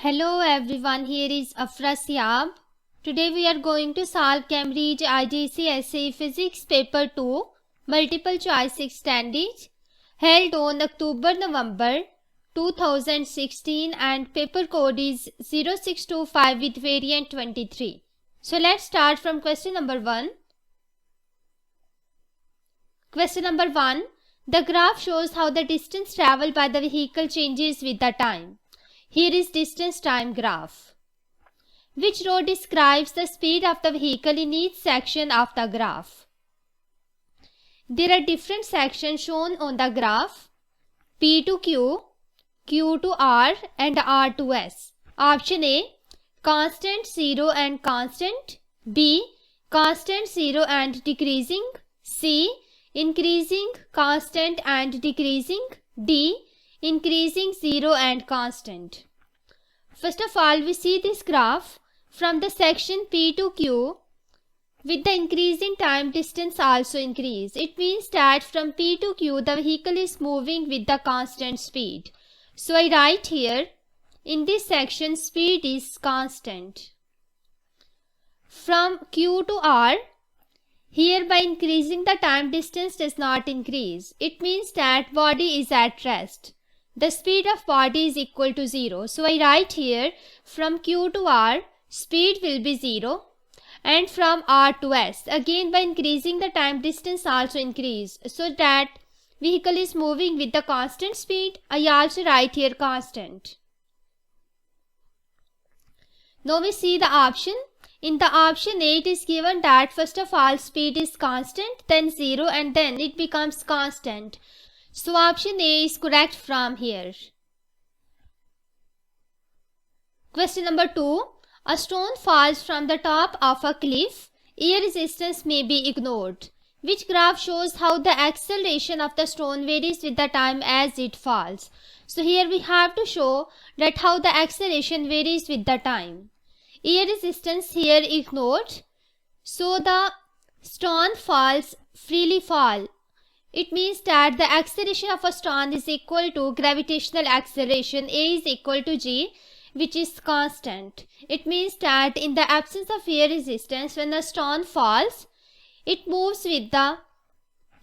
Hello everyone, here is Afra Siab. Today we are going to solve Cambridge IGCSE Physics Paper 2 Multiple Choice Extended held on October-November 2016 and paper code is 0625 with variant 23. So let's start from question number 1. Question number 1. The graph shows how the distance traveled by the vehicle changes with the time. Here is distance time graph. Which row describes the speed of the vehicle in each section of the graph? There are different sections shown on the graph: P to Q, Q to R and R to S. Option A, constant, 0 and constant. B, constant, 0 and decreasing. C, increasing, constant and decreasing. D, increasing, 0 and constant. First of all, we see this graph from the section P to Q. With the increasing time, distance also increase. It means that from P to Q, the vehicle is moving with the constant speed. So I write here, in this section, speed is constant. From Q to R, here by increasing the time, distance does not increase. It means that body is at rest. The speed of body is equal to 0. So I write here, from Q to R, speed will be 0. And from R to S, again by increasing the time, distance also increase. So that vehicle is moving with the constant speed. I also write here constant. Now we see the option. In the option A, it is given that first of all speed is constant, then 0 and then it becomes constant. So option A is correct from here. Question number 2. A stone falls from the top of a cliff. Air resistance may be ignored. Which graph shows how the acceleration of the stone varies with the time as it falls? So here we have to show that how the acceleration varies with the time. Air resistance here ignored. So the stone falls freely fall. It means that the acceleration of a stone is equal to gravitational acceleration. A is equal to g, which is constant. It means that in the absence of air resistance, when a stone falls, it moves with the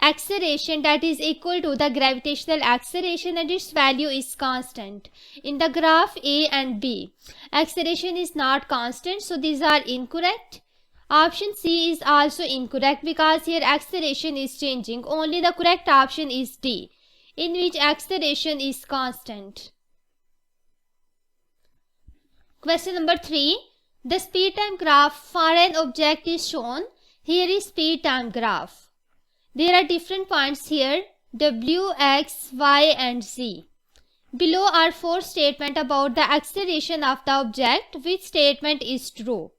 acceleration that is equal to the gravitational acceleration and its value is constant. In the graph A and B, acceleration is not constant, so these are incorrect. Option C is also incorrect because here acceleration is changing. Only the correct option is D, in which acceleration is constant. Question number 3. The speed time graph for an object is shown. Here is speed time graph. There are different points here: W, X, Y and Z. Below are 4 statements about the acceleration of the object. Which statement is true?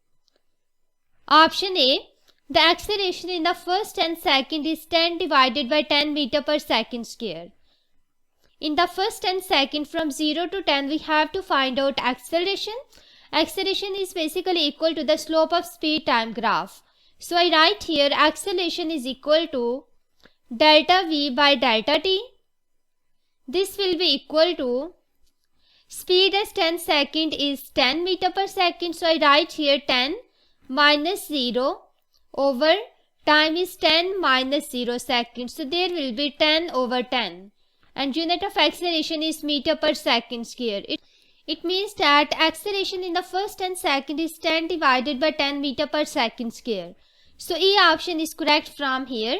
Option A. The acceleration in the first 10 seconds is 10 divided by 10 meter per second square. In the first 10 seconds from 0 to 10, we have to find out acceleration. Acceleration is basically equal to the slope of speed time graph. So I write here acceleration is equal to delta V by delta T. This will be equal to speed as 10 seconds is 10 meter per second. So I write here 10 minus 0 over time is 10 minus 0 seconds. So there will be 10 over 10. And unit of acceleration is meter per second square. It means that acceleration in the first 10 seconds is 10 divided by 10 meter per second square. So A option is correct from here.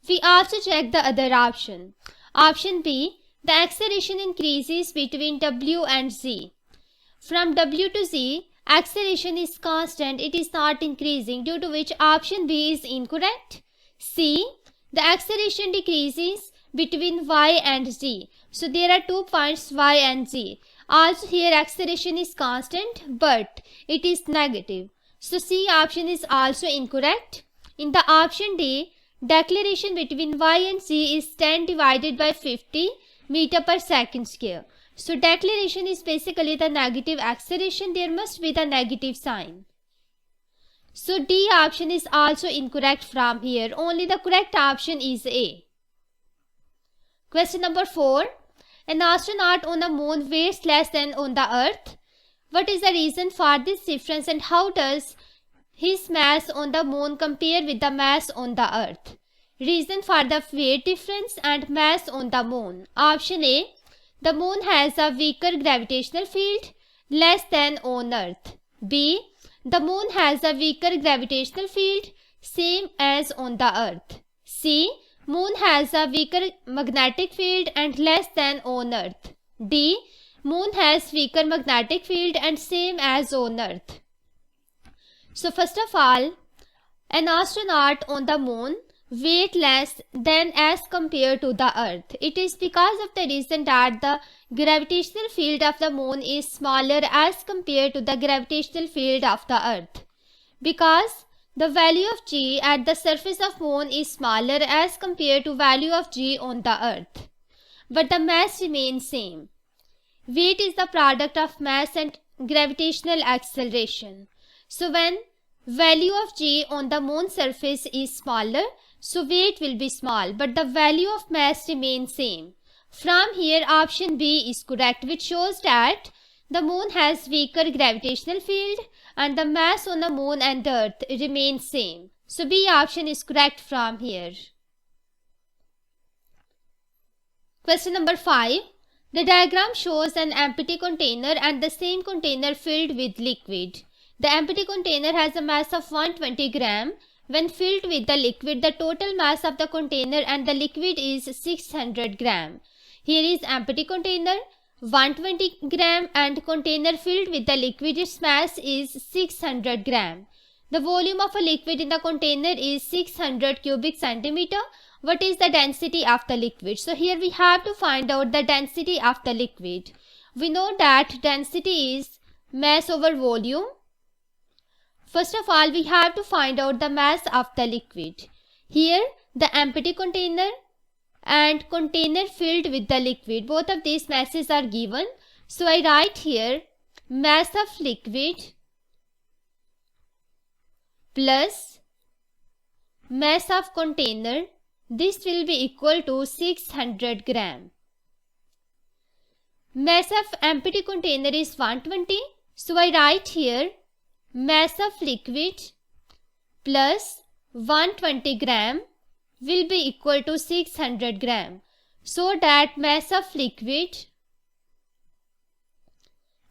We also check the other option. Option B, the acceleration increases between W and Z. From W to Z, acceleration is constant, it is not increasing, due to which option B is incorrect. C, the acceleration decreases between Y and Z. So there are 2 points Y and Z. Also here acceleration is constant but it is negative. So C option is also incorrect. In the option D, deceleration between Y and Z is 10 divided by 50 meter per second square. So deceleration is basically the negative acceleration. There must be the negative sign. So D option is also incorrect from here. Only the correct option is A. Question number 4. An astronaut on the moon weighs less than on the earth. What is the reason for this difference and how does his mass on the moon compare with the mass on the earth? Reason for the weight difference and mass on the moon. Option A, the moon has a weaker gravitational field less than on earth. B, the moon has a weaker gravitational field same as on the earth. C, moon has a weaker magnetic field and less than on earth. D, moon has weaker magnetic field and same as on earth. So first of all, an astronaut on the moon weight less than as compared to the earth. It is because of the reason that the gravitational field of the moon is smaller as compared to the gravitational field of the earth. Because the value of g at the surface of moon is smaller as compared to value of g on the earth. But the mass remains same. Weight is the product of mass and gravitational acceleration. So when value of g on the moon surface is smaller, so weight will be small, but the value of mass remains same. From here, option B is correct, which shows that the moon has weaker gravitational field and the mass on the moon and the earth remains same. So B option is correct from here. Question number 5. The diagram shows an empty container and the same container filled with liquid. The empty container has a mass of 120 gram. When filled with the liquid, the total mass of the container and the liquid is 600 gram. Here is empty container, 120 gram, and container filled with the liquid, its mass is 600 gram. The volume of a liquid in the container is 600 cubic centimeter. What is the density of the liquid? So here we have to find out the density of the liquid. We know that density is mass over volume. First of all, we have to find out the mass of the liquid. Here, the empty container and container filled with the liquid, both of these masses are given. So I write here mass of liquid plus mass of container. This will be equal to 600 gram. Mass of empty container is 120. So I write here mass of liquid plus 120 gram will be equal to 600 gram. So that mass of liquid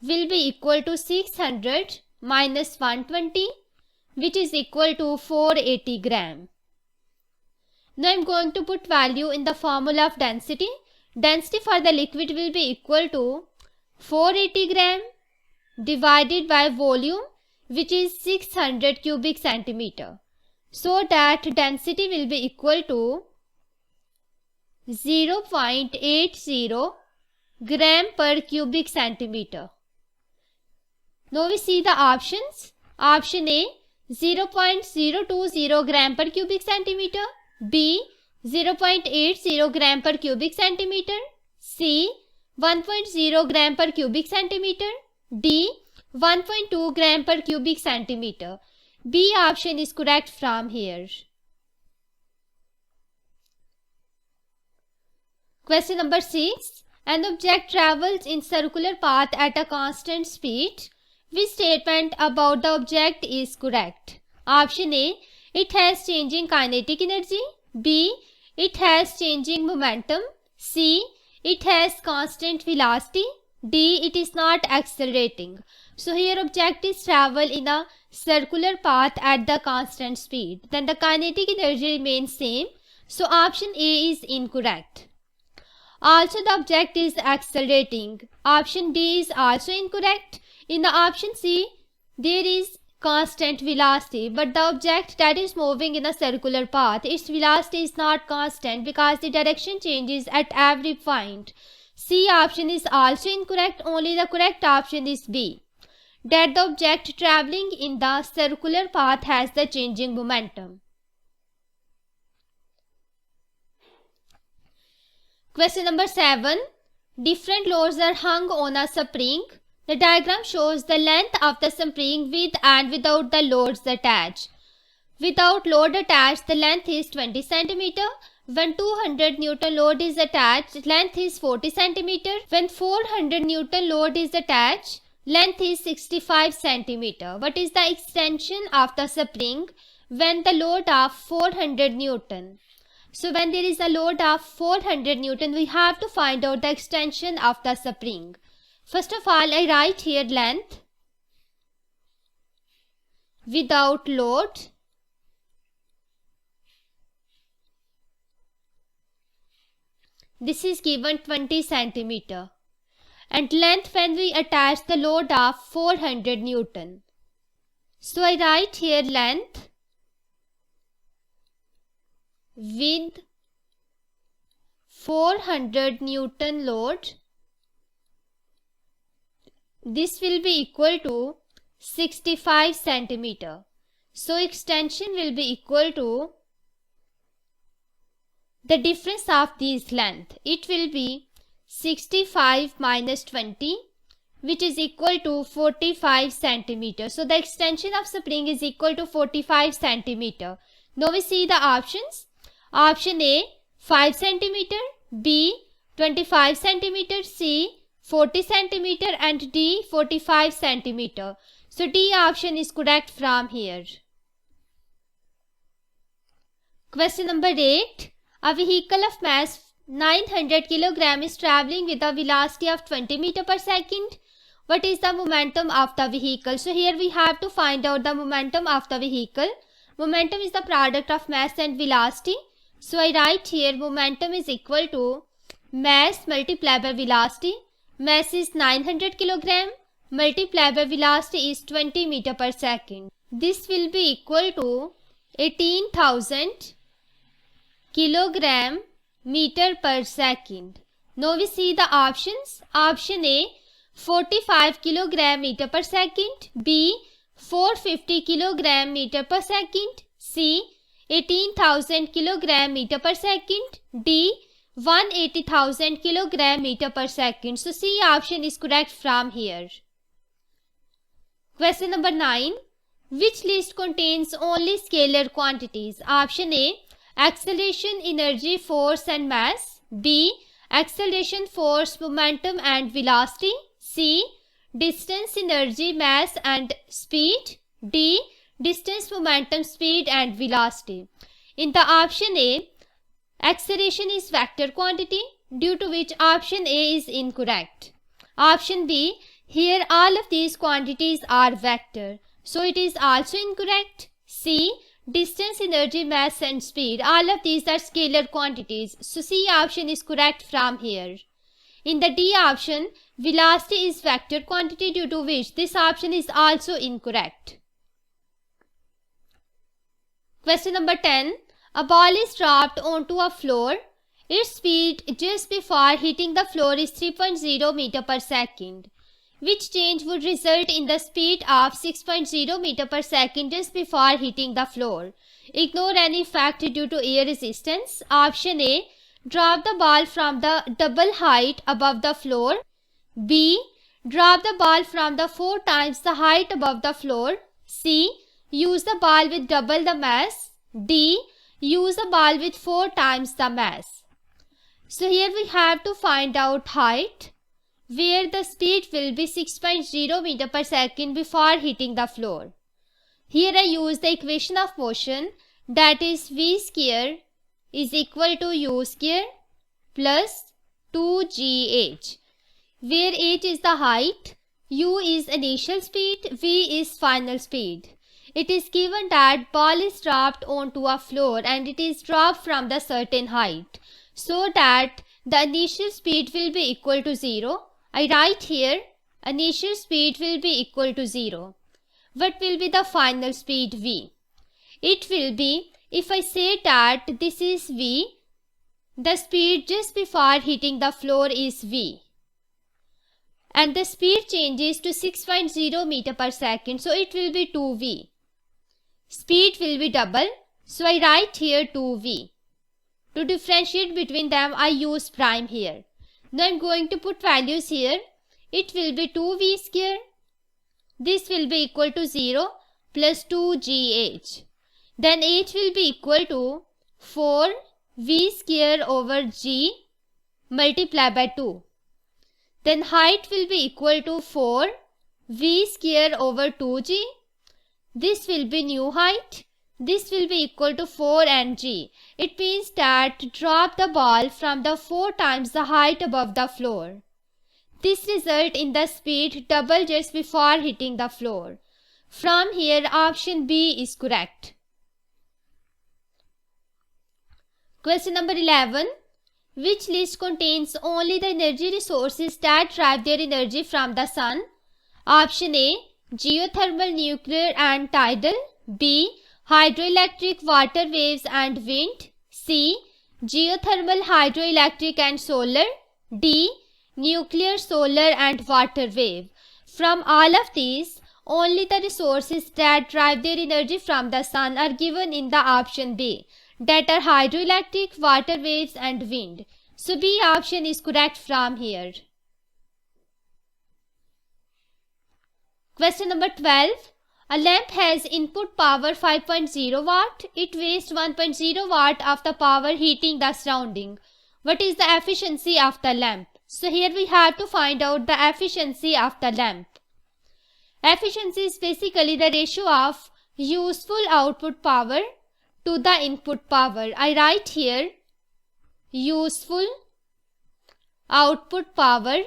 will be equal to 600 minus 120, which is equal to 480 gram. Now I am going to put value in the formula of density. Density for the liquid will be equal to 480 gram divided by volume, which is 600 cubic centimeter. So that density will be equal to 0.80 gram per cubic centimeter. Now we see the options. Option A 0.020 gram per cubic centimeter, B 0.80 gram per cubic centimeter, C 1.0 gram per cubic centimeter, D 1.2 gram per cubic centimeter. B option is correct from here. Question number 6. An object travels in circular path at a constant speed. Which statement about the object is correct? Option A. It has changing kinetic energy. B. It has changing momentum. C. It has constant velocity. D. It is not accelerating. So here object is travel in a circular path at the constant speed. Then the kinetic energy remains same. So option A is incorrect. Also the object is accelerating. Option D is also incorrect. In the option C, there is constant velocity, but the object that is moving in a circular path, its velocity is not constant because the direction changes at every point. C option is also incorrect. Only the correct option is B, that the object traveling in the circular path has the changing momentum. Question number 7. Different loads are hung on a spring. The diagram shows the length of the spring with and without the loads attached. Without load attached, the length is 20 cm. When 200 Newton load is attached, length is 40 cm. When 400 Newton load is attached, Length is 65 centimeter. What is the extension of the spring when the load of 400 Newton? So when there is a load of 400 Newton, we have to find out the extension of the spring. First of all, I write here length without load this is given 20 centimeter, and length when we attach the load of 400 Newton. So I write here length with 400 Newton load. This will be equal to 65 centimeter. So extension will be equal to the difference of these length. It will be 65 minus 20, which is equal to 45 centimeter. So the extension of spring is equal to 45 centimeter. Now we see the options. Option A 5 centimeter, B 25 centimeter, C 40 centimeter, and D 45 centimeter. So D option is correct from here. Question number 8. A vehicle of mass 900 kg is traveling with a velocity of 20 meter per second. What is the momentum of the vehicle? So here we have to find out the momentum of the vehicle. Momentum is the product of mass and velocity. So I write here momentum is equal to mass multiplied by velocity. Mass is 900 kg multiplied by velocity is 20 meter per second. This will be equal to 18,000 kilogram meter per second. Now we see the options. Option A 45 kilogram meter per second, B 450 kilogram meter per second, C 18,000 kilogram meter per second, D 180,000 kilogram meter per second. So C option is correct from here. Question number 9. Which list contains only scalar quantities? Option A acceleration, energy, force and mass, B acceleration, force, momentum and velocity, C distance, energy, mass and speed, D distance, momentum, speed and velocity. In the option A, acceleration is vector quantity, due to which option A is incorrect. Option B, here all of these quantities are vector, so it is also incorrect. C, distance, energy, mass and speed, all of these are scalar quantities, so C option is correct from here. In the D option, velocity is vector quantity, due to which this option is also incorrect. Question number 10. A ball is dropped onto a floor. Its speed just before hitting the floor is 3.0 meter per second. Which change would result in the speed of 6.0 meter per second just before hitting the floor? Ignore any fact due to air resistance. Option A, drop the ball from the double height above the floor. B, drop the ball from the 4 times the height above the floor. C, use the ball with double the mass. D, use a ball with 4 times the mass. So here we have to find out height, where the speed will be 6.0 meter per second before hitting the floor. Here I use the equation of motion, that is v square is equal to u square plus 2gh, where h is the height, u is initial speed, v is final speed. It is given that ball is dropped onto a floor and it is dropped from the certain height, so that the initial speed will be equal to 0. I write here initial speed will be equal to 0. What will be the final speed v? It will be, if I say that this is v, the speed just before hitting the floor is v, and the speed changes to 6.0 meter per second, so it will be 2v. Speed will be double, so I write here 2v. To differentiate between them, I use prime here. Now I am going to put values here. It will be 2v square. This will be equal to 0 plus 2gh. Then h will be equal to 4v square over g multiplied by 2. Then height will be equal to 4 v square over 2g. This will be new height. This will be equal to 4 and g. It means that drop the ball from the 4 times the height above the floor. This result in the speed double just before hitting the floor. From here, option B is correct. Question number 11. Which list contains only the energy resources that derive their energy from the sun? Option A, geothermal, nuclear and tidal. B, hydroelectric, water waves and wind. C, geothermal, hydroelectric and solar. D, nuclear, solar and water wave. From all of these, only the resources that derive their energy from the sun are given in the option B, that are hydroelectric, water waves and wind. So B option is correct from here. Question number 12. A lamp has input power 5.0 watt. It wastes 1.0 watt of the power heating the surrounding. What is the efficiency of the lamp? So here we have to find out the efficiency of the lamp. Efficiency is basically the ratio of useful output power to the input power. I write here useful output power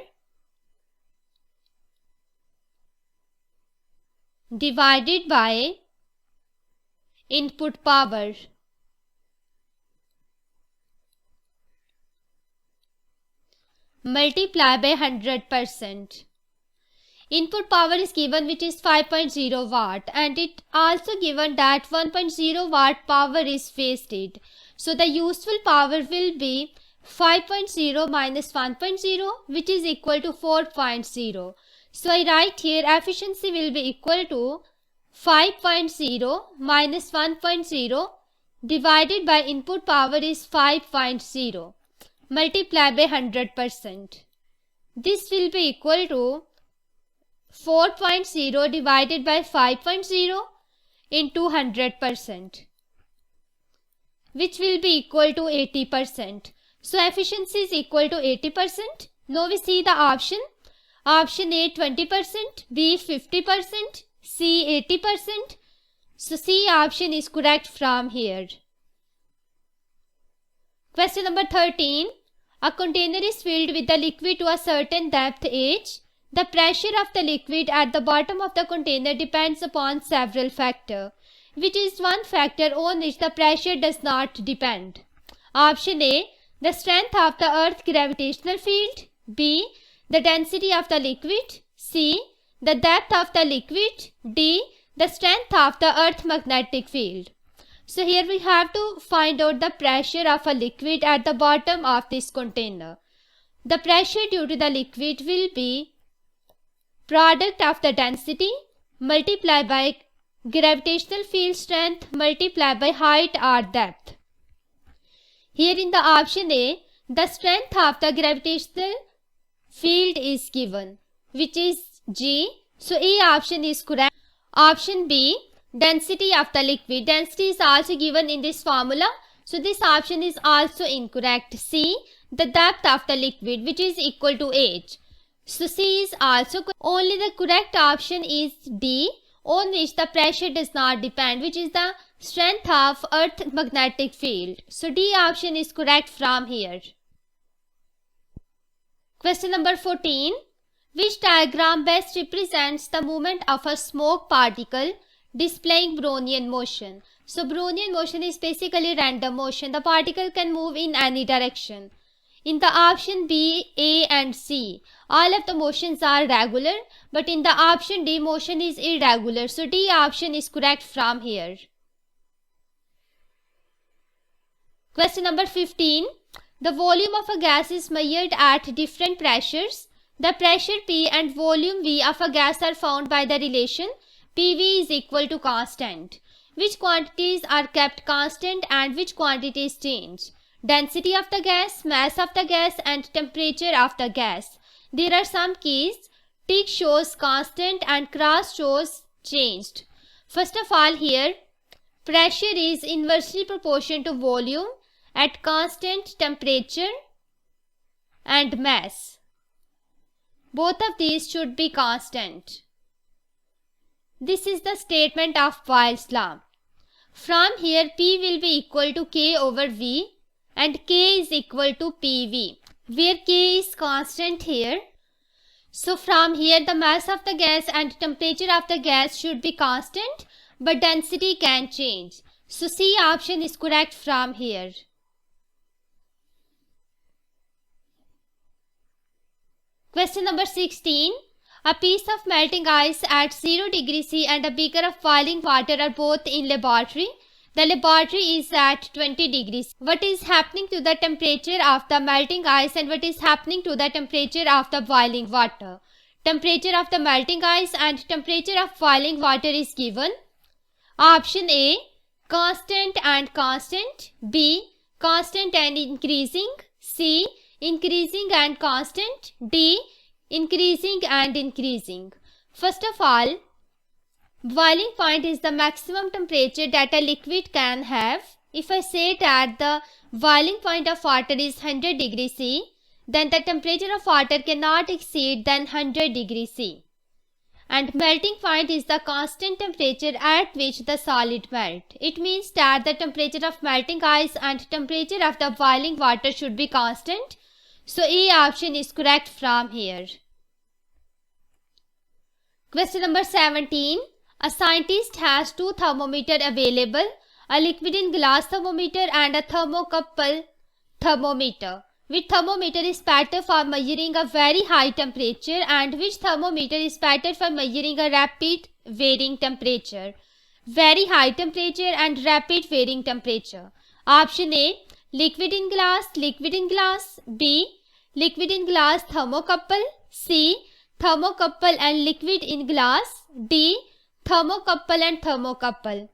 divided by input power. Multiply by 100%. Input power is given, which is 5.0 watt, and it also given that 1.0 watt power is wasted. So the useful power will be 5.0 minus 1.0, which is equal to 4.0. So I write here efficiency will be equal to 5.0 minus 1.0 divided by input power is 5.0. Multiply by 100%. This will be equal to 4.0 divided by 5.0 into 100%, which will be equal to 80%. So efficiency is equal to 80%. Now we see the option. Option A 20%, B 50%, C 80%. So C option is correct from here. Question number 13. A container is filled with the liquid to a certain depth H. The pressure of the liquid at the bottom of the container depends upon several factors. Which is one factor on which the pressure does not depend? Option A, the strength of the Earth's gravitational field. B, the density of the liquid. C, the depth of the liquid. D, the strength of the Earth's magnetic field. So here we have to find out the pressure of a liquid at the bottom of this container. The pressure due to the liquid will be product of the density multiplied by gravitational field strength multiplied by height or depth. Here in the option A, the strength of the gravitational field is given, which is G. So A option is correct. Option B, density of the liquid. Density is also given in this formula. So this option is also incorrect. C, the depth of the liquid, which is equal to H. So C is also correct. Only the correct option is D, on which the pressure does not depend, which is the strength of Earth's magnetic field. So D option is correct from here. Question number 14. Which diagram best represents the movement of a smoke particle displaying Brownian motion? So Brownian motion is basically random motion. The particle can move in any direction. In the option B, A and C, all of the motions are regular, but in the option D, motion is irregular. So D option is correct from here. Question number 15. The volume of a gas is measured at different pressures. The pressure P and volume V of a gas are found by the relation PV is equal to constant. Which quantities are kept constant and which quantities change? Density of the gas, mass of the gas and temperature of the gas. There are some keys. Tick shows constant and cross shows changed. First of all, here pressure is inversely proportional to volume at constant temperature and mass. Both of these should be constant. This is the statement of Boyle's law. From here P will be equal to K over V and K is equal to PV, where K is constant here. So from here the mass of the gas and temperature of the gas should be constant, but density can change. So C option is correct from here. Question number 16. A piece of melting ice at 0 degrees C and a beaker of boiling water are both in laboratory. The laboratory is at 20 degrees. What is happening to the temperature of the melting ice and what is happening to the temperature of the boiling water? Temperature of the melting ice and temperature of boiling water is given. Option A, constant and constant. B, constant and increasing. C, increasing and constant. D, increasing and increasing. First of all, boiling point is the maximum temperature that a liquid can have. If I say that the boiling point of water is 100 degrees C, then the temperature of water cannot exceed than 100 degrees C. And melting point is the constant temperature at which the solid melt. It means that the temperature of melting ice and temperature of the boiling water should be constant. So A option is correct from here. Question number 17. A scientist has two thermometers available, a liquid in glass thermometer and a thermocouple thermometer. Which thermometer is better for measuring a very high temperature and which thermometer is better for measuring a rapid varying temperature? Very high temperature and rapid varying temperature. Option A, liquid in glass, liquid in glass. B, liquid in glass thermocouple. C, thermocouple and liquid in glass. D, thermocouple and thermocouple.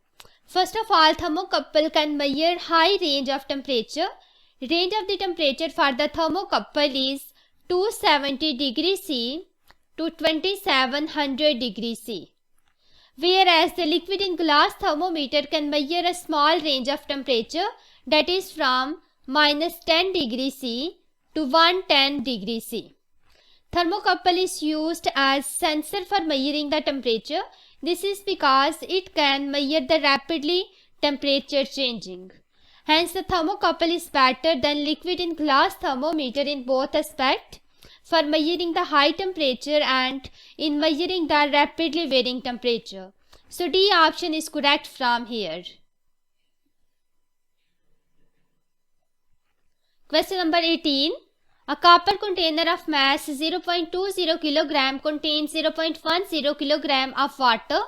First of all, thermocouple can measure high range of temperature. Range of the temperature for the thermocouple is 270 degrees C to 2700 degrees C. Whereas the liquid in glass thermometer can measure a small range of temperature, that is from -10 degrees C to 110 degrees C. Thermocouple is used as sensor for measuring the temperature. This is because it can measure the rapidly temperature changing. Hence the thermocouple is better than liquid in glass thermometer in both aspects, for measuring the high temperature and in measuring the rapidly varying temperature. So D option is correct from here. Question number 18. A copper container of mass 0.20 kg contains 0.10 kg of water.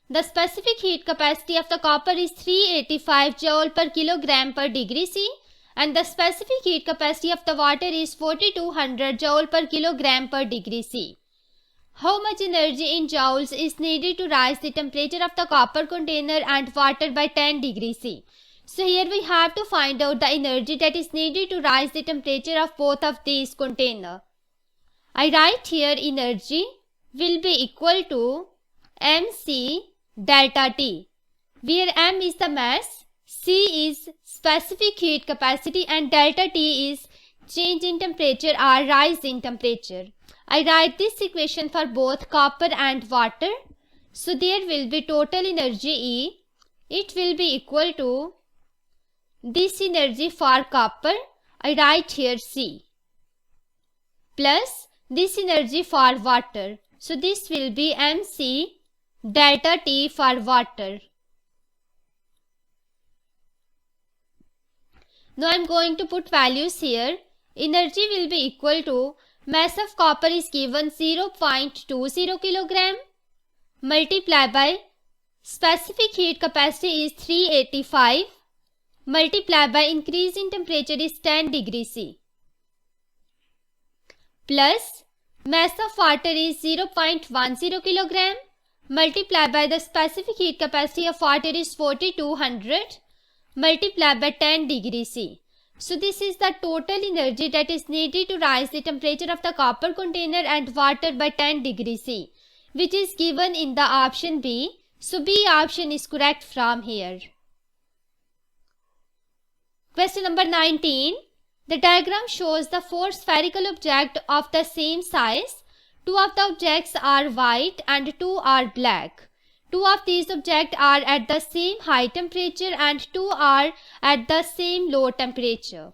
The specific heat capacity of the copper is 385 joule per kilogram per degree C and the specific heat capacity of the water is 4200 joule per kilogram per degree C. How much energy in joules is needed to rise the temperature of the copper container and water by 10 degrees C? So here we have to find out the energy that is needed to rise the temperature of both of these containers. I write here energy will be equal to mc delta T, where m is the mass, c is specific heat capacity and delta T is change in temperature or rise in temperature. I write this equation for both copper and water. So there will be total energy E. It will be equal to this energy for copper, I write here C, plus this energy for water. So this will be mc delta T for water. Now I am going to put values here. Energy will be equal to mass of copper is given 0.20 kg multiplied by specific heat capacity is 385 multiplied by increase in temperature is 10 degrees C plus mass of water is 0.10 kg multiplied by the specific heat capacity of water is 4200 multiplied by 10 degrees C. So this is the total energy that is needed to rise the temperature of the copper container and water by 10 degrees C, which is given in the option B. So B option is correct from here. Question number 19. The diagram shows the four spherical objects of the same size. Two of the objects are white and two are black. Two of these objects are at the same high temperature and two are at the same low temperature.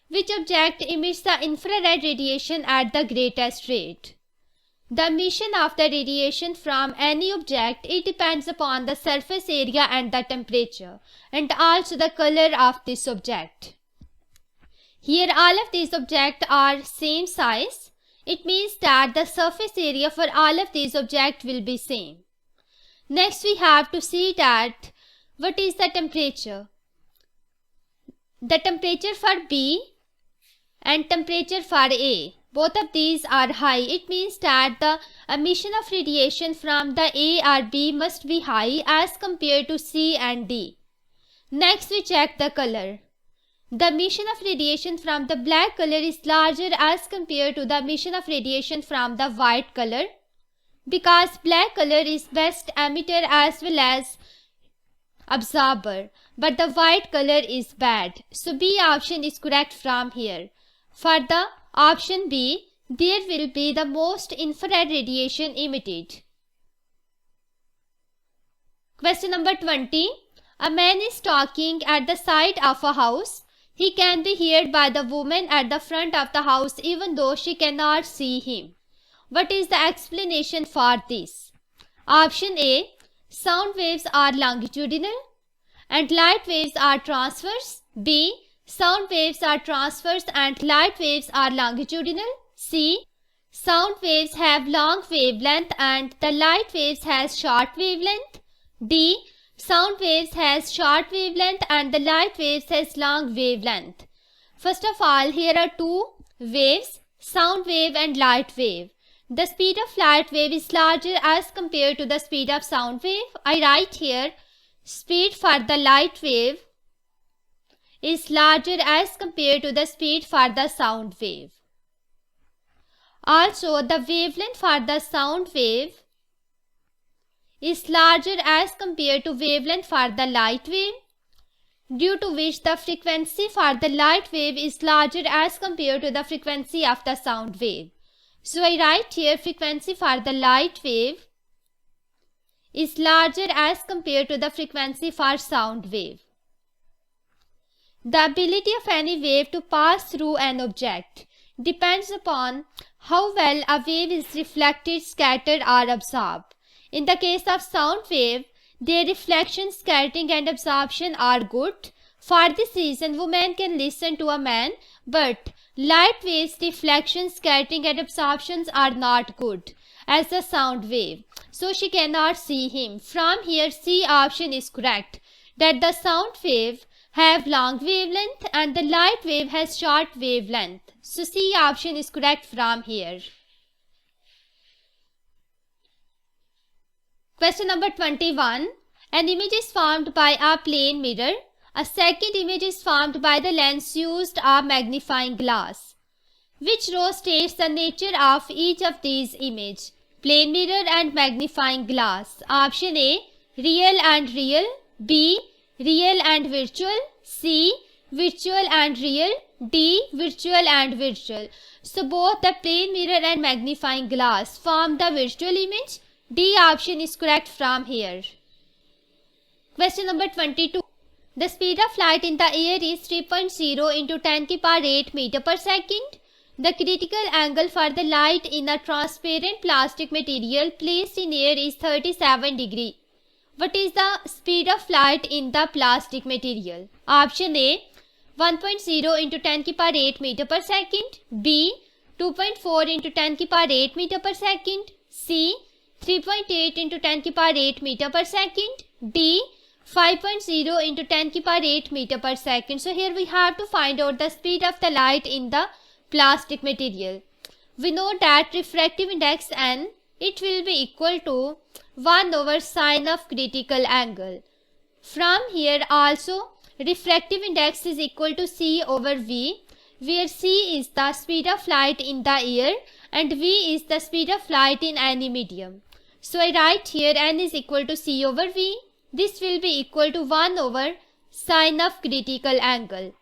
Which object emits the infrared radiation at the greatest rate? The emission of the radiation from any object, it depends upon the surface area and the temperature, and also the color of this object. Here all of these objects are same size. It means that the surface area for all of these objects will be same. Next we have to see that what is the temperature. The temperature for B and temperature for A, both of these are high. It means that the emission of radiation from the A or B must be high as compared to C and D. Next we check the color. The emission of radiation from the black color is larger as compared to the emission of radiation from the white color, because black color is best emitter as well as absorber, but the white color is bad. So B option is correct from here. For the option B, there will be the most infrared radiation emitted. Question number 20. A man is talking at the side of a house. He can be heard by the woman at the front of the house even though she cannot see him. What is the explanation for this? Option A. Sound waves are longitudinal and light waves are transverse. B. Sound waves are transverse and light waves are longitudinal. C. Sound waves have long wavelength and the light waves has short wavelength. D. Sound waves has short wavelength and the light waves has long wavelength. First of all, here are two waves, sound wave and light wave. The speed of light wave is larger as compared to the speed of sound wave. I write here speed for the light wave is larger as compared to the speed for the sound wave. Also, the wavelength for the sound wave is larger as compared to wavelength for the light wave, due to which the frequency for the light wave is larger as compared to the frequency of the sound wave. So I write here frequency for the light wave is larger as compared to the frequency for sound wave. The ability of any wave to pass through an object depends upon how well a wave is reflected, scattered or absorbed. In the case of sound wave, their reflection, scattering and absorption are good. For this reason, woman can listen to a man, but light waves, reflection, scattering and absorptions are not good as the sound wave. So she cannot see him. From here, C option is correct, that the sound wave have long wavelength and the light wave has short wavelength. So C option is correct from here. Question number 21. An image is formed by a plane mirror. A second image is formed by the lens used a magnifying glass. Which row states the nature of each of these images? Plane mirror and magnifying glass. Option A. Real and real. B. Real and virtual. C. Virtual and real. D. Virtual and virtual. So both the plane mirror and magnifying glass form the virtual image. D option is correct from here. Question number 22. The speed of light in the air is 3.0 into 10 to the power 8 meter per second. The critical angle for the light in a transparent plastic material placed in air is 37 degrees. What is the speed of light in the plastic material? Option A. 1.0 into 10 to the power 8 meter per second. B. 2.4 into 10 to the power 8 meter per second. C. 3.8 into 10 to the power 8 meter per second. D. 5.0 into 10 to the power 8 meter per second. So here we have to find out the speed of the light in the plastic material. We know that refractive index N, it will be equal to 1 over sine of critical angle. From here also refractive index is equal to C over V, where C is the speed of light in the air and V is the speed of light in any medium. So I write here N is equal to C over V. This will be equal to 1 over sine of critical angle.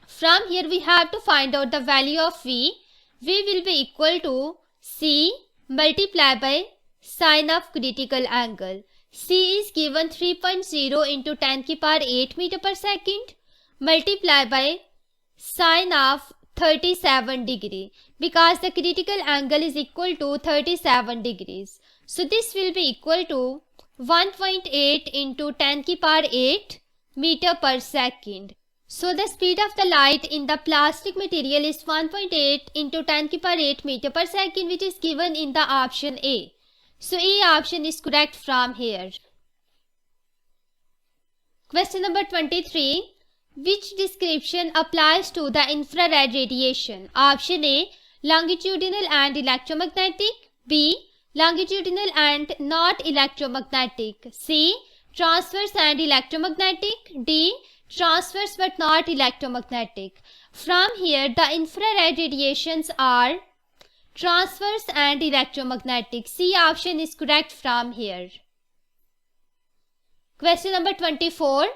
From here we have to find out the value of V. V will be equal to C multiplied by sine of critical angle. C is given 3.0 into 10 की power 8 meter per second multiply by sine of 37 degree because the critical angle is equal to 37 degrees. So this will be equal to 1.8 into 10 की power 8 meter per second. So the speed of the light in the plastic material is 1.8 into 10 की power 8 meter per second, which is given in the option A. So A option is correct from here. Question number 23. Which description applies to the infrared radiation? Option A, longitudinal and electromagnetic. B, longitudinal and not electromagnetic. C, transverse and electromagnetic. D, transverse but not electromagnetic. From here, the infrared radiations are transverse and electromagnetic. C option is correct from here. Question number 24.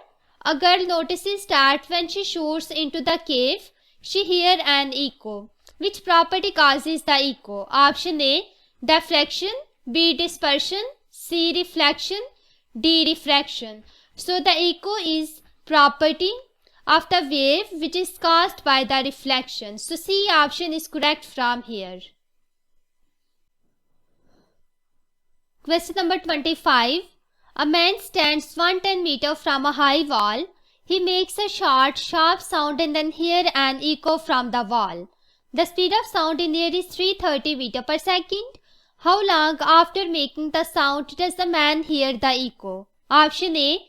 A girl notices that when she shoots into the cave, she hears an echo. Which property causes the echo? Option A, diffraction. B, dispersion. C, reflection. D, refraction. So the echo is property of the wave which is caused by the reflection. So C option is correct from here. Question number 25. A man stands 110 meters from a high wall. He makes a short, sharp sound and then hear an echo from the wall. The speed of sound in air is 330 meters per second. How long after making the sound does the man hear the echo? Option A,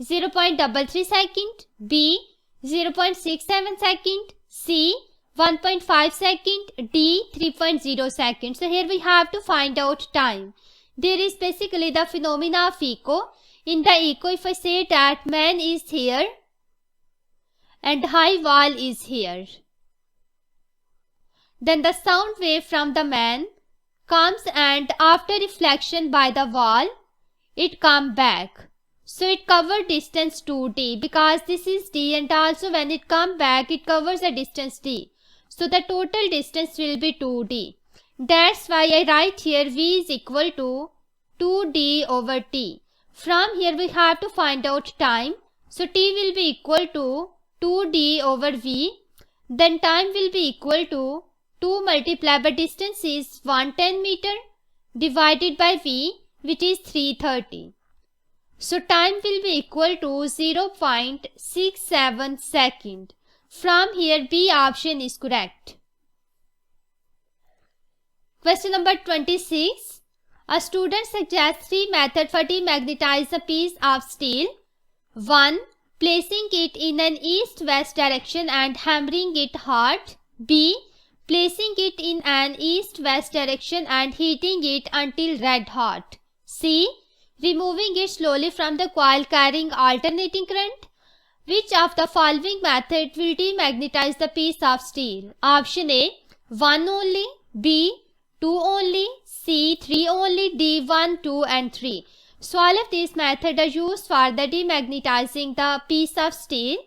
0.33 second. B, 0.67 second. C, 1.5 second. D, 3.0 second. So here we have to find out time. There is basically the phenomena of echo. In the echo, if I say that man is here and high wall is here, then the sound wave from the man comes and after reflection by the wall, it comes back. So it covers distance 2d because this is d and also when it comes back, it covers the distance d. So the total distance will be 2d. That's why I write here V is equal to 2d over t. From here we have to find out time. So t will be equal to 2d over v. Then time will be equal to 2 multiplied by distance is 110 meter divided by v, which is 330. So time will be equal to 0.67 second. From here B option is correct. Question number 26. A student suggests 3 methods for demagnetize a piece of steel. 1. Placing it in an east-west direction and hammering it hard. B. Placing it in an east-west direction and heating it until red hot. C. Removing it slowly from the coil carrying alternating current. Which of the following method will demagnetize the piece of steel? Option A, 1 only. B, 2 only. C, 3 only. D, 1, 2 and 3. So all of these methods are used for the demagnetizing the piece of steel.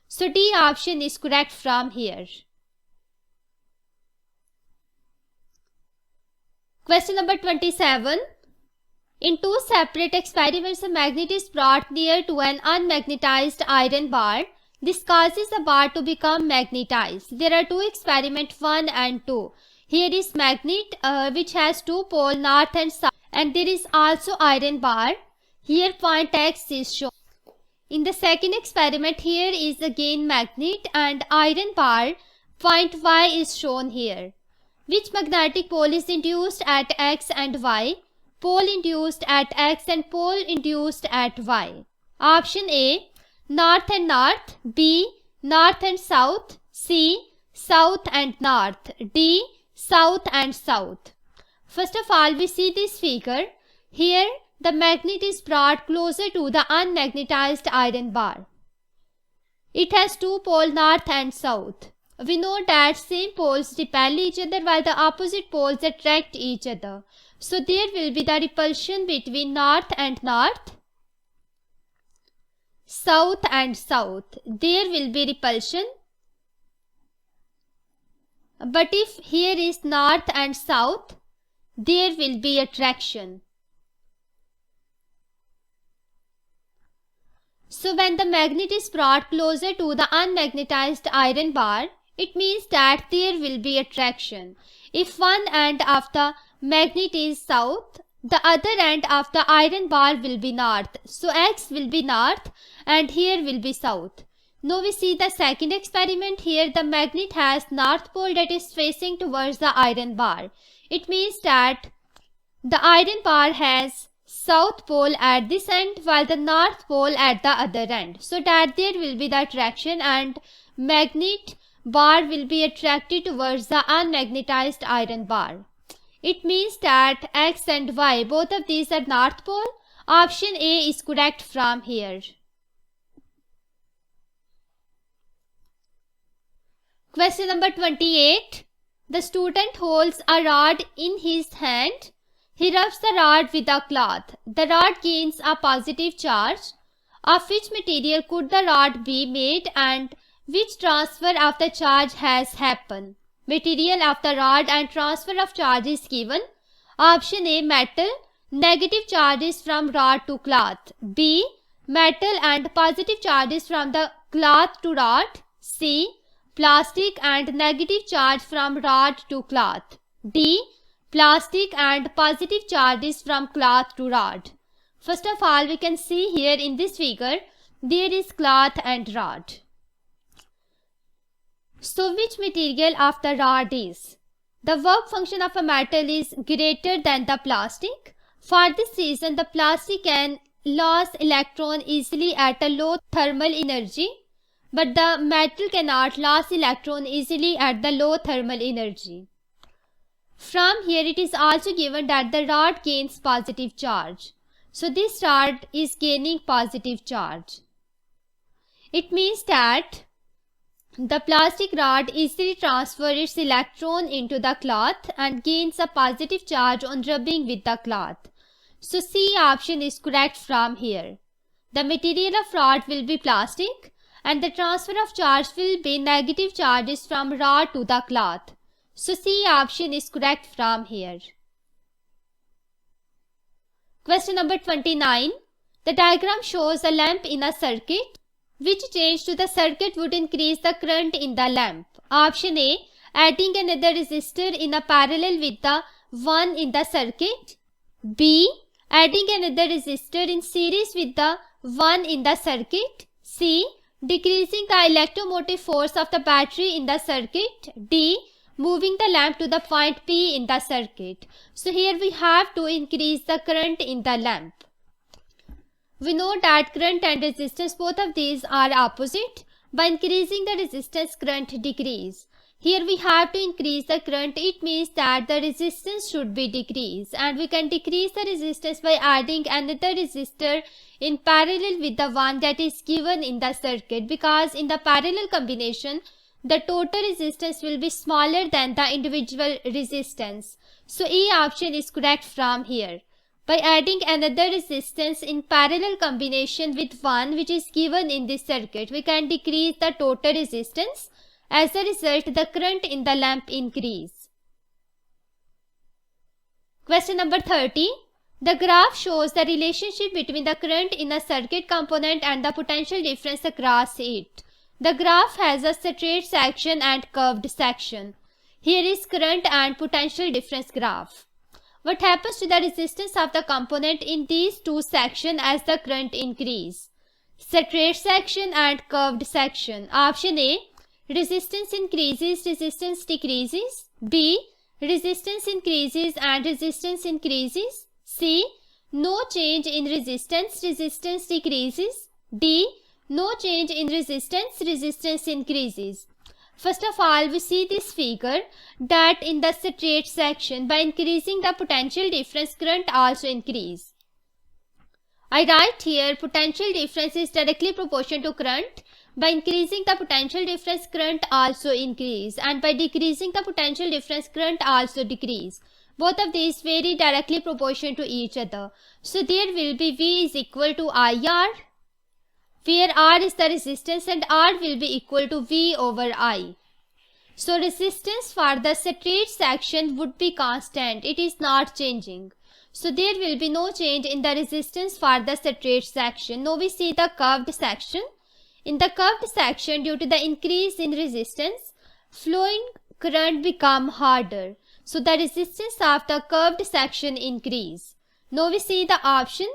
So D option is correct from here. Question number 27. In 2 separate experiments, a magnet is brought near to an unmagnetized iron bar. This causes the bar to become magnetized. There are 2 experiments 1 and 2. Here is magnet which has 2 poles north and south, and there is also iron bar. Here point X is shown. In the second experiment, here is again magnet and iron bar. Point Y is shown here. Which magnetic pole is induced at X and Y? Pole induced at X and pole induced at Y. Option A, north and north. B, north and south. C, south and north. D, south and south. First of all, we see this figure. Here, the magnet is brought closer to the unmagnetized iron bar. It has 2 poles north and south. We know that same poles repel each other while the opposite poles attract each other. So there will be the repulsion between north and north, south and south. There will be repulsion. But if here is north and south, there will be attraction. So when the magnet is brought closer to the unmagnetized iron bar, it means that there will be attraction. If one end of the magnet is south, the other end of the iron bar will be north. So X will be north and here will be south. Now we see the second experiment. Here the magnet has north pole that is facing towards the iron bar. It means that the iron bar has south pole at this end while the north pole at the other end. So that there will be the attraction and magnet bar will be attracted towards the unmagnetized iron bar. It means that X and Y, both of these are north pole. Option A is correct from here. Question number 28. The student holds a rod in his hand. He rubs the rod with a cloth. The rod gains a positive charge. Of which material could the rod be made and which transfer of the charge has happened? Material of the rod and transfer of charge is given. Option A, metal. Negative charges from rod to cloth. B, metal and positive charges from the cloth to rod. C, plastic and negative charge from rod to cloth. D, plastic and positive charges from cloth to rod. First of all, we can see here in this figure, there is cloth and rod. So which material of the rod is? The work function of a metal is greater than the plastic. For this reason, the plastic can lose electron easily at a low thermal energy, but the metal cannot lose electron easily at the low thermal energy. From here it is also given that the rod gains positive charge. So this rod is gaining positive charge. It means that the plastic rod easily transfers its electron into the cloth and gains a positive charge on rubbing with the cloth. So C option is correct from here. The material of rod will be plastic and the transfer of charge will be negative charges from rod to the cloth. So C option is correct from here. Question number 29. The diagram shows a lamp in a circuit. Which change to the circuit would increase the current in the lamp? Option A, adding another resistor in a parallel with the one in the circuit. B, adding another resistor in series with the one in the circuit. C, decreasing the electromotive force of the battery in the circuit. D, moving the lamp to the point P in the circuit. So here we have to increase the current in the lamp. We know that current and resistance, both of these are opposite. By increasing the resistance, current decrease. Here we have to increase the current. It means that the resistance should be decreased, and we can decrease the resistance by adding another resistor in parallel with the one that is given in the circuit, because in the parallel combination the total resistance will be smaller than the individual resistance. So E option is correct from here. By adding another resistance in parallel combination with one which is given in this circuit, we can decrease the total resistance. As a result, the current in the lamp increase. Question number 30. The graph shows the relationship between the current in a circuit component and the potential difference across it. The graph has a straight section and curved section. Here is current and potential difference graph. What happens to the resistance of the component in these two sections as the current increase? Straight section and curved section. Option A, resistance increases, resistance decreases. B, resistance increases and resistance increases. C, no change in resistance, resistance decreases. D, no change in resistance, resistance increases. First of all, we see this figure that in the straight section, by increasing the potential difference, current also increase. I write here potential difference is directly proportional to current. By increasing the potential difference, current also increase, and by decreasing the potential difference, current also decrease. Both of these very directly proportional to each other. So there will be V is equal to IR, where R is the resistance and R will be equal to V over I. So resistance for the straight section would be constant. It is not changing. So there will be no change in the resistance for the straight section. Now we see the curved section. In the curved section, due to the increase in resistance, flowing current become harder. So the resistance of the curved section increase. Now we see the option.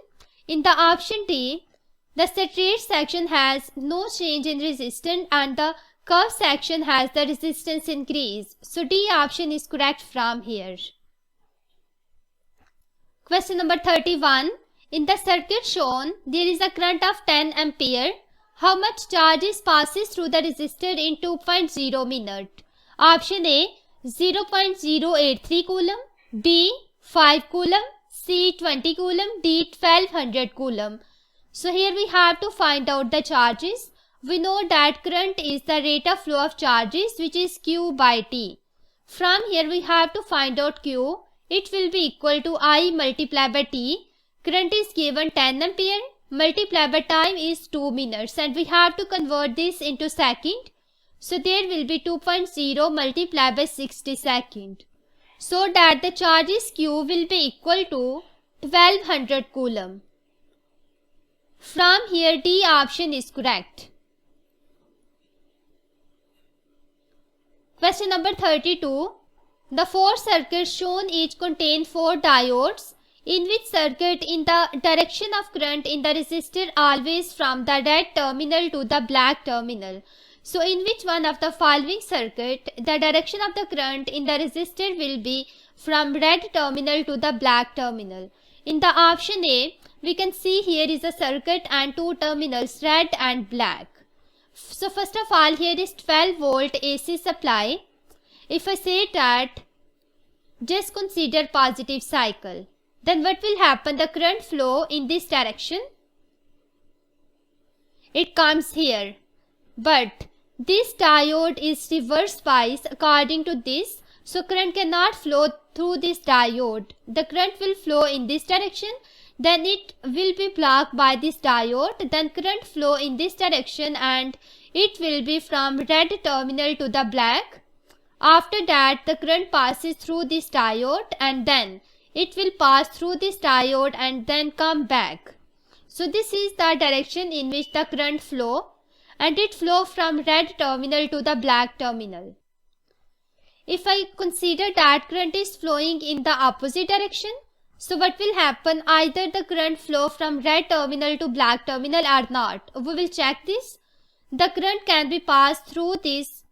In the option D, the straight section has no change in resistance and the curved section has the resistance increase. So D option is correct from here. Question number 31. In the circuit shown, there is a current of 10 ampere. How much charges passes through the resistor in 2.0 minute? Option A 0.083 coulomb, B 5 coulomb, C 20 coulomb, D 1200 coulomb. So here we have to find out the charges. We know that current is the rate of flow of charges, which is Q by T. From here we have to find out Q. It will be equal to I multiplied by T. Current is given 10 ampere multiplied by time is 2 minutes and we have to convert this into second. So there will be 2.0 multiplied by 60 second. So that the charges Q will be equal to 1200 coulomb. From here D option is correct. Question number 32. The four circuits shown each contain 4 diodes. In which circuit in the direction of current in the resistor always from the red terminal to the black terminal. So in which one of the following circuit the direction of the current in the resistor will be from red terminal to the black terminal? In the option A, we can see here is a circuit and 2 terminals, red and black. So first of all, here is 12 volt AC supply. If I say that just consider positive cycle, then what will happen? The current flow in this direction, it comes here, but this diode is reverse bias according to this, so current cannot flow through this diode. The current will flow in this direction, then it will be blocked by this diode, then current flow in this direction and it will be from red terminal to the black. After that the current passes through this diode and then it will pass through this diode and then come back. So this is the direction in which the current flow and it flow from red terminal to the black terminal. If I consider that current is flowing in the opposite direction, so what will happen? Either the current flow from red terminal to black terminal or not. We will check this. The current can be passed through this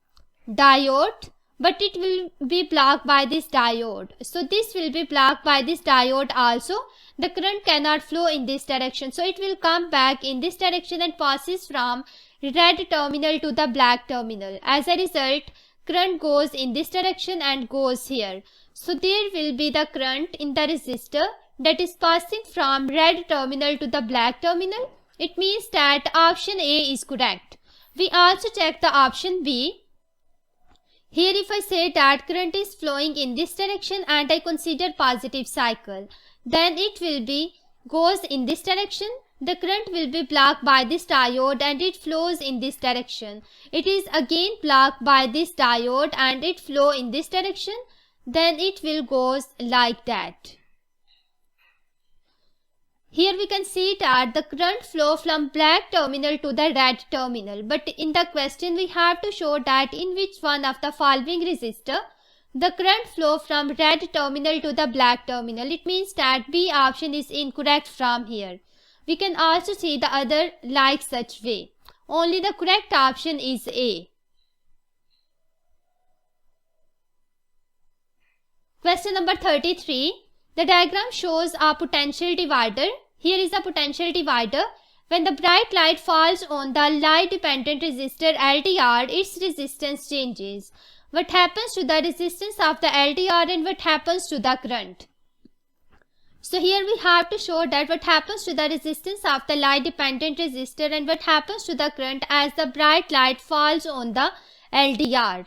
diode, but it will be blocked by this diode. So this will be blocked by this diode also. The current cannot flow in this direction. So it will come back in this direction and passes from red terminal to the black terminal. As a result, current goes in this direction and goes here. So there will be the current in the resistor that is passing from red terminal to the black terminal. It means that option A is correct. We also check the option B. Here if I say that current is flowing in this direction and I consider positive cycle, then it will be goes in this direction. The current will be blocked by this diode and it flows in this direction. It is again blocked by this diode and it flow in this direction. Then it will goes like that. Here we can see that the current flow from black terminal to the red terminal. But in the question we have to show that in which one of the following resistor the current flow from red terminal to the black terminal. It means that B option is incorrect from here. We can also see the other like such way. Only the correct option is A. Question number 33. The diagram shows a potential divider. Here is a potential divider. When the bright light falls on the light dependent resistor LDR, its resistance changes. What happens to the resistance of the LDR and what happens to the current? So here we have to show that what happens to the resistance of the light dependent resistor and what happens to the current as the bright light falls on the LDR.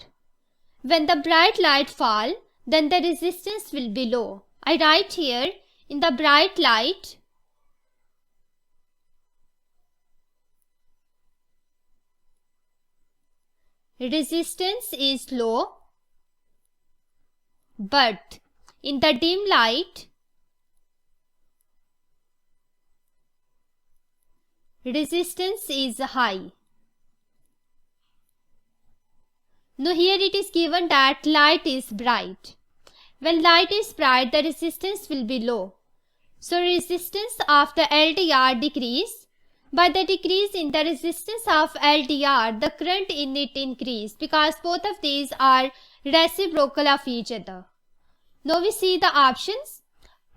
When the bright light fall, then the resistance will be low. I write here in the bright light resistance is low, but in the dim light resistance is high. Now here it is given that light is bright. When light is bright, the resistance will be low. So resistance of the LDR decrease. By the decrease in the resistance of LDR, the current in it increase because both of these are reciprocal of each other. Now we see the options.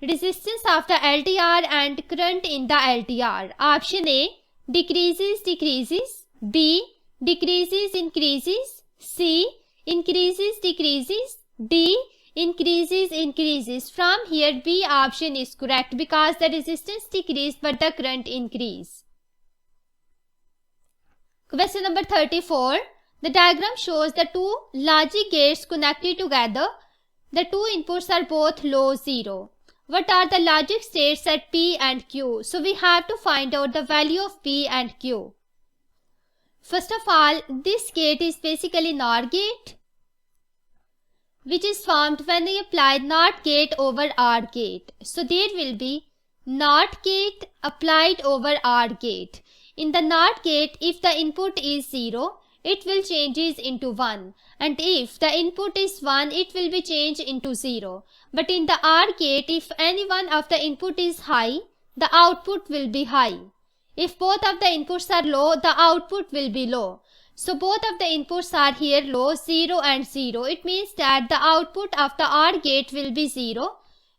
Resistance of the LDR and current in the LDR. Option A, decreases, decreases. B, decreases, increases. C, increases, decreases. D, increases, increases. From here, B option is correct because the resistance decreased but the current increased. Question number 34. The diagram shows the two logic gates connected together. The two inputs are both low 0. What are the logic states at P and Q? So we have to find out the value of P and Q. First of all, this gate is basically NOR gate, which is formed when we apply NOT gate over OR gate. So there will be NOT gate applied over OR gate. In the NOT gate, if the input is 0, it will changes into 1, and if the input is 1, it will be changed into 0. But in the OR gate, if any one of the input is high, the output will be high. If both of the inputs are low, the output will be low. So both of the inputs are here low, 0 and 0. It means that the output of the OR gate will be 0,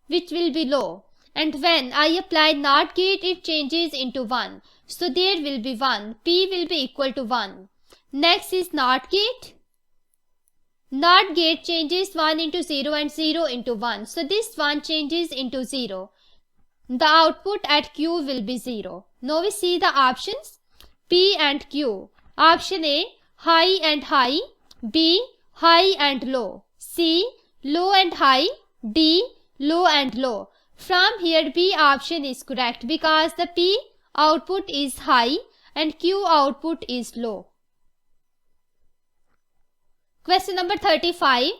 which will be low. And when I apply NOT gate, it changes into 1. So there will be 1. P will be equal to 1. Next is NOT gate. NOT gate changes 1 into 0 and 0 into 1. So this one changes into 0. The output at Q will be 0. Now we see the options. P and Q. Option A, high and high. B, high and low. C, low and high. D, low and low. From here, B option is correct because the P output is high and Q output is low. Question number 35.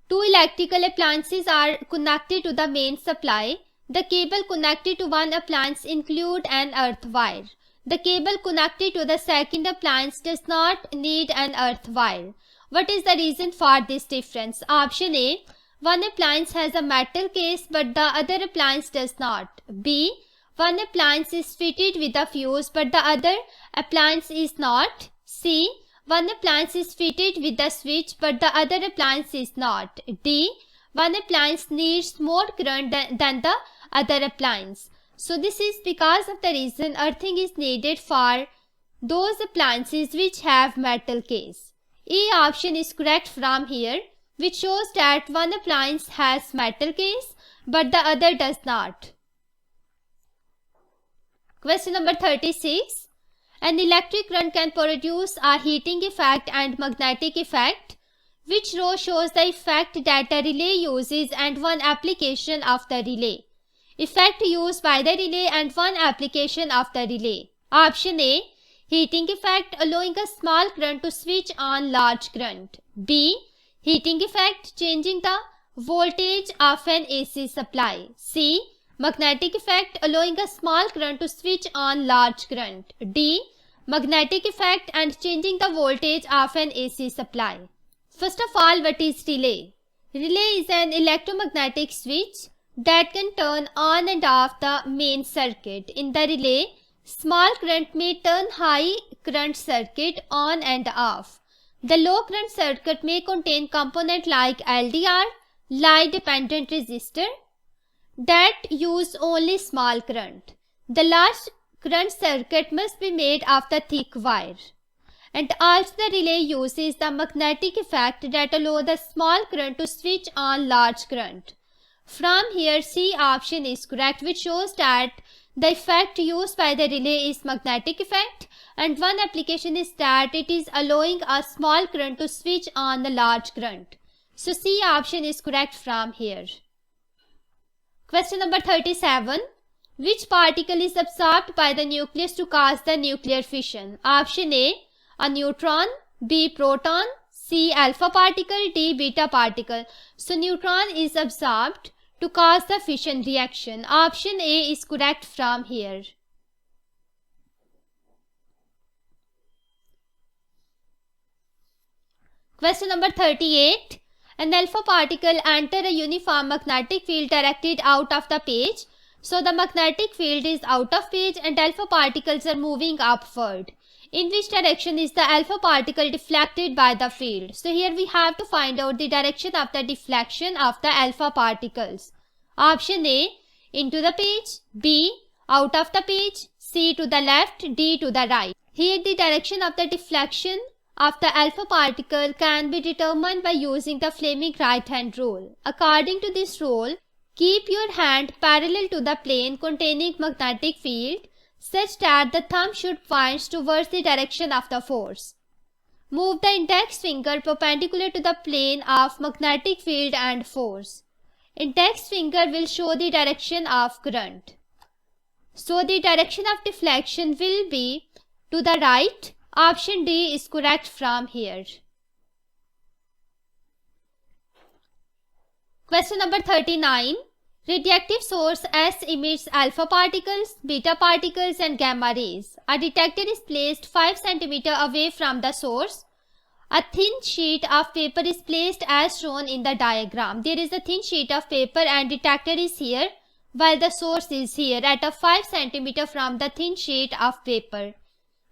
Two electrical appliances are connected to the main supply. The cable connected to one appliance include an earth wire. The cable connected to the second appliance does not need an earth wire. What is the reason for this difference? Option A, one appliance has a metal case but the other appliance does not. B, one appliance is fitted with a fuse but the other appliance is not. C, one appliance is fitted with a switch but the other appliance is not. D, one appliance needs more current than the other appliance. So this is because of the reason earthing is needed for those appliances which have metal case. A option is correct from here, which shows that one appliance has metal case but the other does not. Question number 36. An electric current can produce a heating effect and magnetic effect. Which row shows the effect that the relay uses and one application of the relay? Effect used by the relay and one application of the relay. Option A, heating effect allowing a small current to switch on large current. B, heating effect changing the voltage of an AC supply. C, magnetic effect allowing a small current to switch on large current. D, magnetic effect and changing the voltage of an AC supply. First of all, what is relay? Relay is an electromagnetic switch that can turn on and off the main circuit. In the relay, small current may turn high current circuit on and off. The low current circuit may contain components like LDR, light dependent resistor, that use only small current. The large current circuit must be made of the thick wire. And also the relay uses the magnetic effect that allow the small current to switch on large current. From here, C option is correct, which shows that the effect used by the relay is magnetic effect, and one application is that it is allowing a small current to switch on the large current. So C option is correct from here. Question number 37. Which particle is absorbed by the nucleus to cause the nuclear fission? Option A, a neutron. B, proton. C, alpha particle. D, beta particle. So neutron is absorbed to cause the fission reaction. Option A is correct from here. Question number 38. An alpha particle enter a uniform magnetic field directed out of the page. So the magnetic field is out of page and alpha particles are moving upward. In which direction is the alpha particle deflected by the field? So here we have to find out the direction of the deflection of the alpha particles. Option A, into the page, B, out of the page, C, to the left, D, to the right. Here the direction of the deflection of the alpha particle can be determined by using the Fleming right hand rule. According to this rule, keep your hand parallel to the plane containing magnetic field such that the thumb should point towards the direction of the force. Move the index finger perpendicular to the plane of magnetic field and force. Index finger will show the direction of current. So the direction of deflection will be to the right. Option D is correct from here. Question number 39. Radioactive source S emits alpha particles, beta particles and gamma rays. A detector is placed 5 cm away from the source. A thin sheet of paper is placed as shown in the diagram. There is a thin sheet of paper and detector is here while the source is here at a 5 cm from the thin sheet of paper.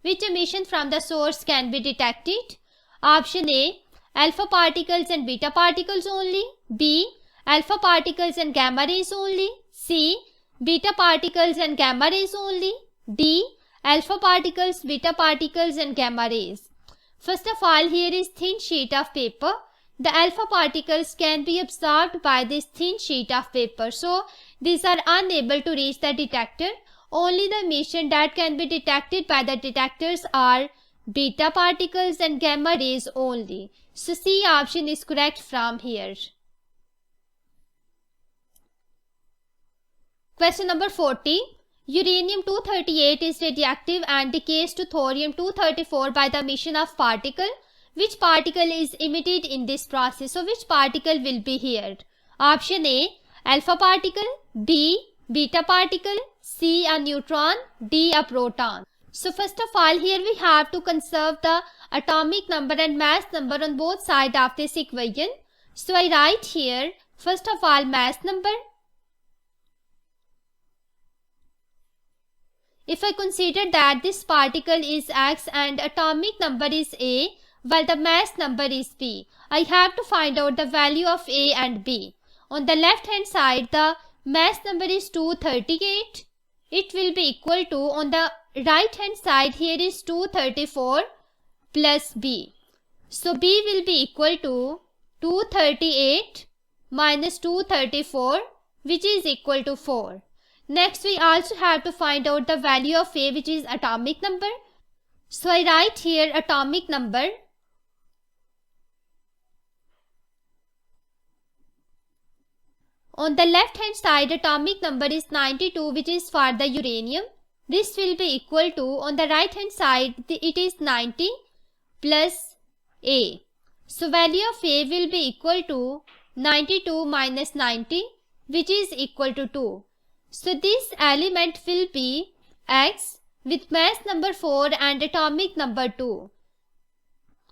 Which emission from the source can be detected? Option A, alpha particles and beta particles only. B, alpha particles and gamma rays only. C, beta particles and gamma rays only. D, alpha particles, beta particles and gamma rays. First of all, here is thin sheet of paper. The alpha particles can be absorbed by this thin sheet of paper. So, these are unable to reach the detector. Only the emission that can be detected by the detectors are beta particles and gamma rays only. So, C option is correct from here. Question number 40. Uranium-238 is radioactive and decays to thorium-234 by the emission of particle. Which particle is emitted in this process? So, which particle will be here? Option A, alpha particle. B, beta particle. C, a neutron. D, a proton. So, first of all, here we have to conserve the atomic number and mass number on both sides of this equation. So, I write here, first of all, mass number. If I consider that this particle is X and atomic number is A, while the mass number is B, I have to find out the value of A and B. On the left hand side, the mass number is 238. It will be equal to, on the right hand side, here is 234 plus B. So, B will be equal to 238 minus 234, which is equal to 4. Next, we also have to find out the value of A, which is atomic number. So, I write here atomic number. On the left hand side, atomic number is 92, which is for the uranium. This will be equal to, on the right hand side, it is 90 plus A. So, value of A will be equal to 92 minus 90, which is equal to 2. So, this element will be X with mass number 4 and atomic number 2.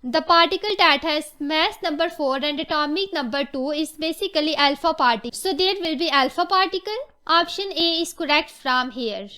The particle that has mass number 4 and atomic number 2 is basically alpha particle. So, there will be alpha particle. Option A is correct from here.